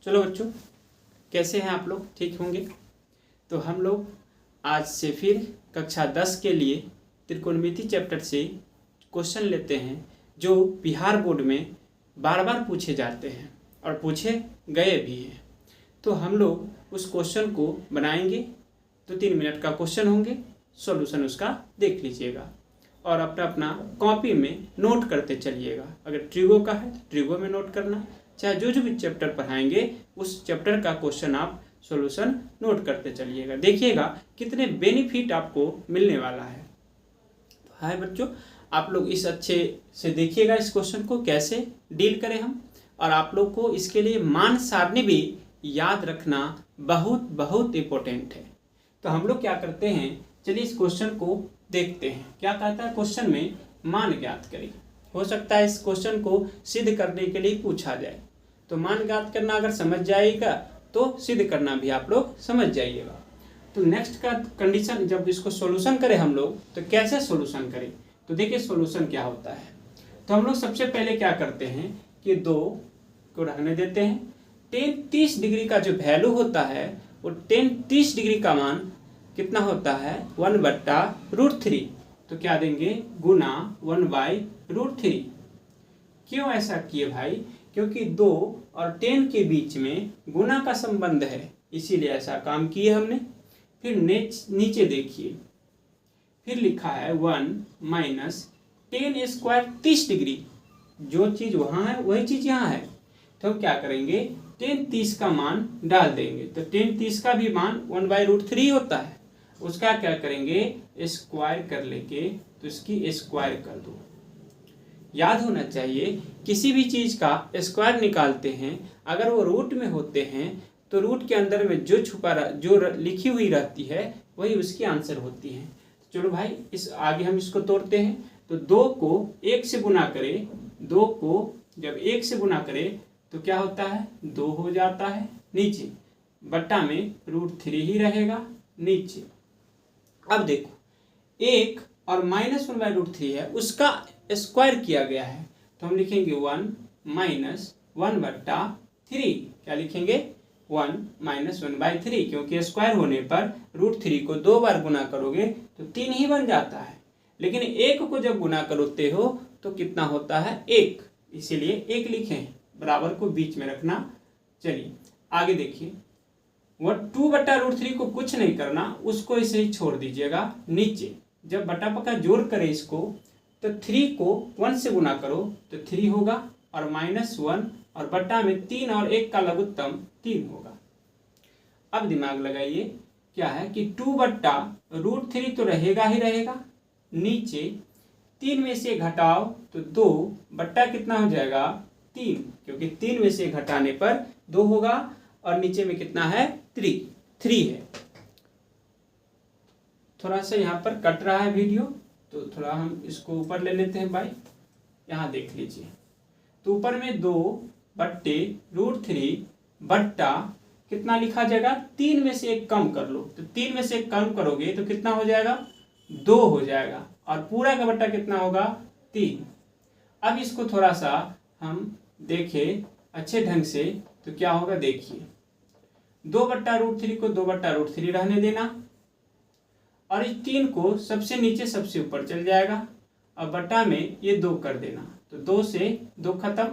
चलो बच्चों, कैसे हैं आप लोग? ठीक होंगे। तो हम लोग आज से फिर कक्षा 10 के लिए त्रिकोणमिति चैप्टर से क्वेश्चन लेते हैं जो बिहार बोर्ड में बार बार पूछे जाते हैं और पूछे गए भी हैं। तो हम लोग उस क्वेश्चन को बनाएंगे। तो 3 मिनट का क्वेश्चन होंगे, सॉल्यूशन उसका देख लीजिएगा और अपना अपना कॉपी में नोट करते चलिएगा। अगर ट्रिगो का है तो ट्रिगो में नोट करना, चाहे जो भी चैप्टर पढ़ाएंगे उस चैप्टर का क्वेश्चन आप सॉल्यूशन नोट करते चलिएगा। देखिएगा कितने बेनिफिट आपको मिलने वाला है। तो हाय बच्चों, आप लोग इस अच्छे से देखिएगा इस क्वेश्चन को कैसे डील करें हम। और आप लोग को इसके लिए मान सारणी भी याद रखना बहुत बहुत इम्पोर्टेंट है। तो हम लोग क्या करते हैं, चलिए इस क्वेश्चन को देखते हैं। क्या कहता है क्वेश्चन में, मान ज्ञात करें। हो सकता है इस क्वेश्चन को सिद्ध करने के लिए पूछा जाए, तो मान ज्ञात करना अगर समझ जाएगा तो सिद्ध करना भी आप लोग समझ जाइएगा। तो नेक्स्ट का कंडीशन, जब इसको सॉल्यूशन करें हम लोग तो कैसे सॉल्यूशन करें, तो देखिए सॉल्यूशन क्या होता है। तो हम लोग सबसे पहले क्या करते हैं कि 2 को रहने देते हैं। tan 30 डिग्री का जो वैल्यू होता है वो tan 30 डिग्री का मान कितना होता है, 1/√3। तो क्या देंगे, गुना 1/√3। क्यों ऐसा किए भाई, क्योंकि 2 और 10 के बीच में गुना का संबंध है, इसीलिए ऐसा काम किए हमने। फिर नीचे देखिए, फिर लिखा है 1 - tan स्क्वायर 30 डिग्री। जो चीज़ वहाँ है वही चीज़ यहाँ है। तो हम क्या करेंगे, tan 30 का मान डाल देंगे। तो tan 30 का भी मान 1/√3 होता है। उसका क्या करेंगे, स्क्वायर कर लेके तो इसकी स्क्वायर कर दो। याद होना चाहिए किसी भी चीज़ का स्क्वायर निकालते हैं, अगर वो रूट में होते हैं तो रूट के अंदर में जो जो लिखी हुई रहती है वही उसकी आंसर होती है। चलो भाई इस आगे हम इसको तोड़ते हैं। तो 2 को 1 से गुना करें, 2 को जब 1 से गुना करें तो क्या होता है, 2 हो जाता है। नीचे बट्टा में √3 ही रहेगा नीचे। अब देखो 1 और -1/√3 है, उसका स्क्वायर किया गया है। तो हम लिखेंगे 1 - 1/3। क्या लिखेंगे, 1 - 1/3, क्योंकि स्क्वायर होने पर √3 को 2 बार गुना करोगे तो 3 ही बन जाता है। लेकिन 1 को जब गुना करते हो तो कितना होता है, 1, इसीलिए 1 लिखें, बराबर को बीच में रखना। चलिए आगे देखिए, वह 2/√3 को कुछ नहीं करना, उसको इसे ही छोड़ दीजिएगा। नीचे जब बटा पका जोड़ करें इसको तो 3 को 1 से गुना करो तो 3 होगा और -1 और बटा में 3 और 1 का लघुत्तम 3 होगा। अब दिमाग लगाइए, क्या है कि 2/√3 तो रहेगा ही रहेगा। नीचे 3 में से घटाओ तो 2 बट्टा कितना हो जाएगा, 3, क्योंकि 3 में से घटाने पर 2 होगा और नीचे में कितना है, 3 है। थोड़ा सा यहाँ पर कट रहा है वीडियो, तो थोड़ा हम इसको ऊपर ले लेते हैं भाई। यहाँ देख लीजिए, तो ऊपर में 2/√3 बट्टा कितना लिखा जाएगा, 3 में से 1 कम कर लो। तो 3 में से 1 कम करोगे तो कितना हो जाएगा, 2 हो जाएगा और पूरा का बट्टा कितना होगा, 3। अब इसको थोड़ा सा हम देखें अच्छे ढंग से तो क्या होगा, देखिए 2/√3 को 2/√3 रहने देना और इस 3 को सबसे नीचे सबसे ऊपर चल जाएगा और बटा में ये 2 कर देना। तो 2 से 2 खत्म।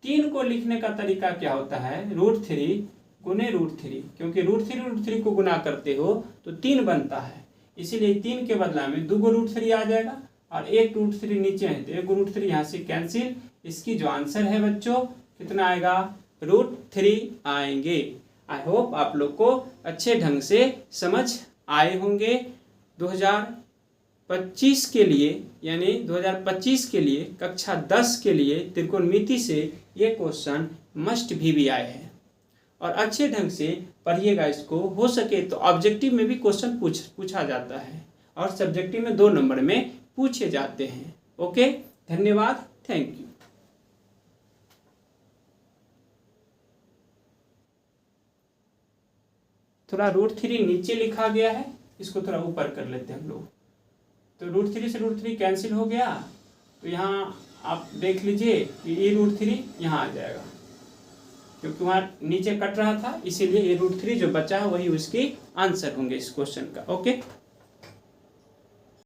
3 को लिखने का तरीका क्या होता है, √3 गुने √3, क्योंकि √3 को गुना करते हो तो 3 बनता है, इसीलिए 3 के बदला में 2 √3 आ जाएगा और 1 √3 नीचे है तो 1 √3 यहाँ से कैंसिल। इसकी जो आंसर है बच्चों कितना आएगा, √3 आएंगे। आई होप आप लोग को अच्छे ढंग से समझ आए होंगे। 2025 के लिए यानी 2025 के लिए कक्षा 10 के लिए त्रिकोणमिति से ये क्वेश्चन मस्ट भी आए हैं और अच्छे ढंग से पढ़िएगा इसको। हो सके तो ऑब्जेक्टिव में भी क्वेश्चन पूछा जाता है और सब्जेक्टिव में 2 नंबर में पूछे जाते हैं। ओके, धन्यवाद, थैंक यू। थोड़ा √3 नीचे लिखा गया है, इसको थोड़ा ऊपर कर लेते हैं हम लोग। तो √3 से √3 कैंसिल हो गया, तो यहाँ आप देख लीजिए कि ये √3 यहाँ आ जाएगा। क्योंकि वहाँ नीचे कट रहा था, इसीलिए ये √3 जो बचा है वही उसकी आंसर होंगे इस क्वेश्चन का। ओके।